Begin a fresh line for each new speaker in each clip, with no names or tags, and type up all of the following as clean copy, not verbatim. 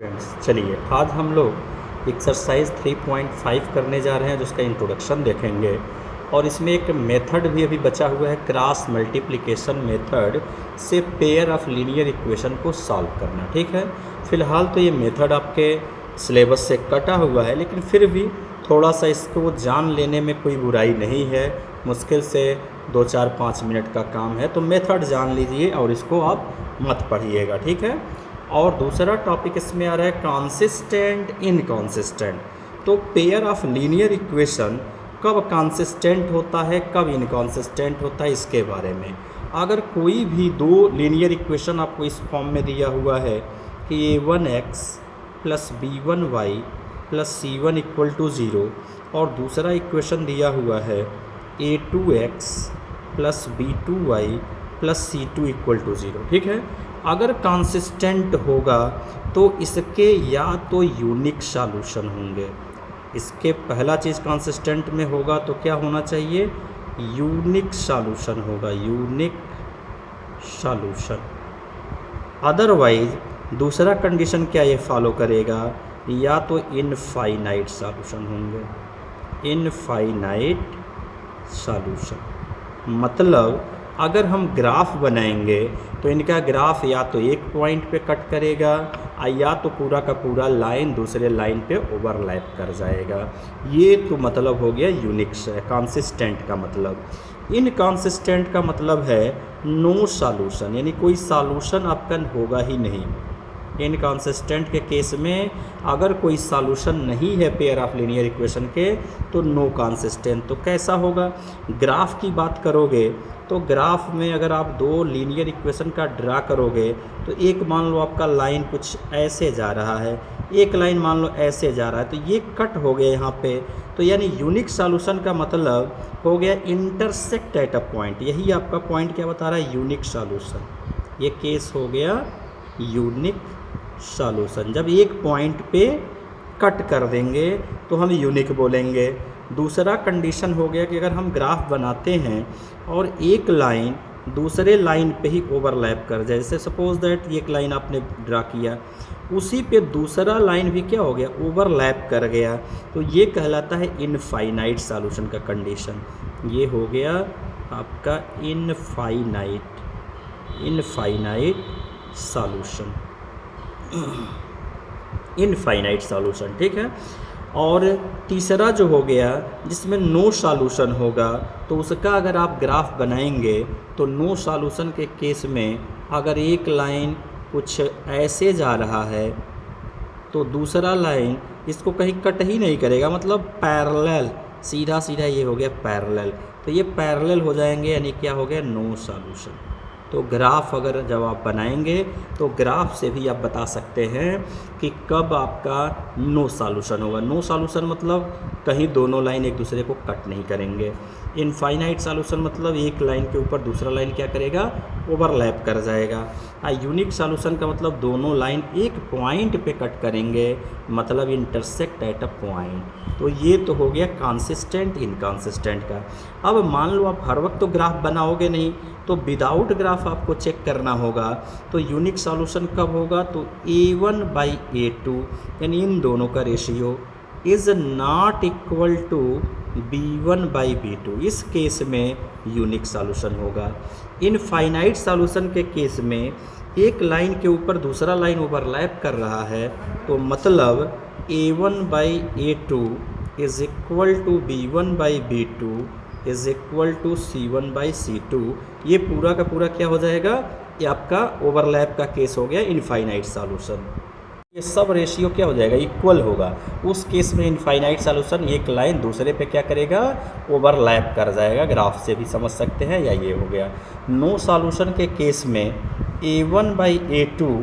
Friends चलिए आज हम लोग एक्सरसाइज 3.5 करने जा रहे हैं जिसका इंट्रोडक्शन देखेंगे और इसमें एक मेथड भी अभी बचा हुआ है क्रॉस मल्टीप्लिकेशन मेथड से पेयर ऑफ लीनियर इक्वेशन को सॉल्व करना। ठीक है, फिलहाल तो ये मेथड आपके सिलेबस से कटा हुआ है लेकिन फिर भी थोड़ा सा इसको जान लेने में कोई बुराई नहीं है। मुश्किल से 2-4-5 मिनट का काम है, तो मेथड जान लीजिए और इसको आप मत पढ़िएगा। ठीक है, और दूसरा टॉपिक इसमें आ रहा है कंसिस्टेंट इनकंसिस्टेंट। तो पेयर ऑफ लीनियर इक्वेशन कब कंसिस्टेंट होता है कब इनकंसिस्टेंट होता है इसके बारे में। अगर कोई भी दो लीनियर इक्वेशन आपको इस फॉर्म में दिया हुआ है कि a1x plus b1y plus c1 equal to 0 और दूसरा इक्वेशन दिया हुआ है a2x plus b2y plus c2 equal to 0। ठीक है, अगर कंसिस्टेंट होगा तो इसके या तो यूनिक सॉल्यूशन होंगे। इसके पहला चीज़ कंसिस्टेंट में होगा तो क्या होना चाहिए, यूनिक सॉल्यूशन होगा, यूनिक सॉल्यूशन। अदरवाइज दूसरा कंडीशन क्या ये फॉलो करेगा, या तो इनफाइनाइट सॉल्यूशन होंगे, इनफाइनाइट सॉल्यूशन। मतलब अगर हम ग्राफ बनाएंगे तो इनका ग्राफ या तो एक पॉइंट पे कट करेगा या तो पूरा का पूरा लाइन दूसरे लाइन पे ओवरलैप कर जाएगा। ये तो मतलब हो गया यूनिक कंसिस्टेंट का मतलब। इनकंसिस्टेंट का मतलब है नो सॉल्यूशन, यानी कोई सॉल्यूशन आपका होगा ही नहीं। इनकंसिस्टेंट के केस में अगर कोई सॉल्यूशन नहीं है पेयर ऑफ लीनियर इक्वेशन के तो नो कंसिस्टेंट। तो कैसा होगा, ग्राफ की बात करोगे तो ग्राफ में अगर आप दो लीनियर इक्वेशन का ड्रा करोगे तो एक मान लो आपका लाइन कुछ ऐसे जा रहा है, एक लाइन मान लो ऐसे जा रहा है, तो ये कट हो गया यहाँ पे। तो यानी यूनिक सॉल्यूशन का मतलब हो गया इंटरसेक्ट एट अ पॉइंट। यही आपका पॉइंट क्या बता रहा है, यूनिक सॉल्यूशन। ये केस हो गया यूनिक सॉल्यूशन। जब एक पॉइंट पे कट कर देंगे तो हम यूनिक बोलेंगे। दूसरा कंडीशन हो गया कि अगर हम ग्राफ बनाते हैं और एक लाइन दूसरे लाइन पे ही ओवरलैप कर जाए, जैसे सपोज दैट एक लाइन आपने ड्रा किया उसी पे दूसरा लाइन भी क्या हो गया, ओवरलैप कर गया, तो ये कहलाता है इनफाइनाइट सॉल्यूशन का कंडीशन। ये हो गया आपका इनफाइनाइट सॉल्यूशन, इनफाइनाइट सॉल्यूशन। ठीक है, और तीसरा जो हो गया जिसमें नो सॉल्यूशन होगा तो उसका अगर आप ग्राफ बनाएंगे तो नो सॉल्यूशन के केस में अगर एक लाइन कुछ ऐसे जा रहा है तो दूसरा लाइन इसको कहीं कट ही नहीं करेगा, मतलब पैरेलल, सीधा सीधा ये हो गया पैरेलल। तो ये पैरेलल हो जाएंगे, यानी क्या हो गया, नो सॉल्यूशन। तो ग्राफ अगर जब आप बनाएंगे तो ग्राफ से भी आप बता सकते हैं कि कब आपका नो सॉल्यूशन होगा। नो सॉल्यूशन मतलब कहीं दोनों लाइन एक दूसरे को कट नहीं करेंगे। इनफाइनाइट सॉल्यूशन मतलब एक लाइन के ऊपर दूसरा लाइन क्या करेगा, ओवरलैप कर जाएगा। यूनिक सॉल्यूशन का मतलब दोनों लाइन एक पॉइंट पे कट करेंगे, मतलब इंटरसेक्ट एट अ पॉइंट। तो ये तो हो गया कंसिस्टेंट इनकंसिस्टेंट का। अब मान लो आप हर वक्त तो ग्राफ बनाओगे नहीं, तो विदाउट ग्राफ आपको चेक करना होगा। तो यूनिक सॉल्यूशन कब होगा, तो a1/a2 यानी इन दोनों का ratio is not equal to b1/b2। इस केस में यूनिक सॉल्यूशन होगा। इनफाइनाइट सॉल्यूशन के केस में एक लाइन के ऊपर दूसरा लाइन ओवरलैप कर रहा है, तो मतलब a1/a2 is equal to b1/b2 is equal to c1/c2। ये पूरा का पूरा क्या हो जाएगा, ये आपका ओवरलैप का केस हो गया इनफाइनाइट सॉल्यूशन। ये सब रेशियो क्या हो जाएगा, इक्वल होगा। उस केस में इनफाइनाइट सॉल्यूशन एक लाइन दूसरे पे क्या करेगा, ओवरलैप कर जाएगा। ग्राफ से भी समझ सकते हैं, या ये हो गया। नो सॉल्यूशन के केस में a1/a2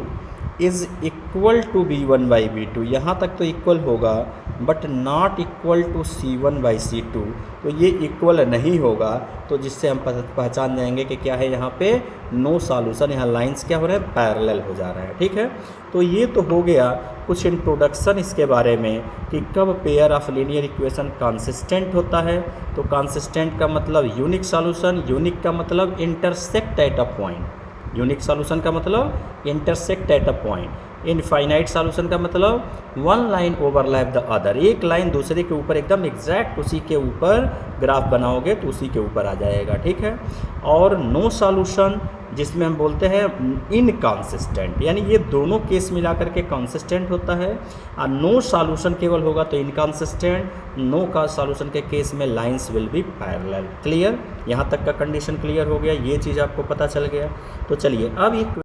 is equal to b1/b2, यहाँ तक तो इक्वल होगा, but not equal to c1/c2। तो ये इक्वल नहीं होगा, तो जिससे हम पहचान जाएंगे कि क्या है यहाँ पे नो सॉल्यूशन। यहाँ लाइंस क्या हो रहे हैं, पैरेलल हो जा रहा है। ठीक है, तो ये तो हो गया कुछ इंट्रोडक्शन इसके बारे में कि कब pair of linear equation consistent होता है। तो कंसिस्टेंट का मतलब यूनिक सॉल्यूशन, यूनिक का मतलब intersect at a point. Unique solution का मतलब intersect at a point. Infinite solution का मतलब one line overlap the other, एक लाइन दूसरे के ऊपर एकदम एग्जैक्ट उसी के ऊपर ग्राफ बनाओगे तो उसी के ऊपर आ जाएगा, ठीक है। और नो सॉल्यूशन जिसमें हम बोलते हैं इनकॉन्सिस्टेंट, यानी ये दोनों केस मिलाकर के कॉन्सिस्टेंट होता है, और नो सॉल्यूशन केवल होगा तो इनकॉन्सिस्टेंट, नो का सॉल्यूशन के केस में lines will be parallel. Clear, यहाँ तक का कंडीशन क्लियर हो गया, ये चीज़ आपको पता चल गया। तो चलिए अब एक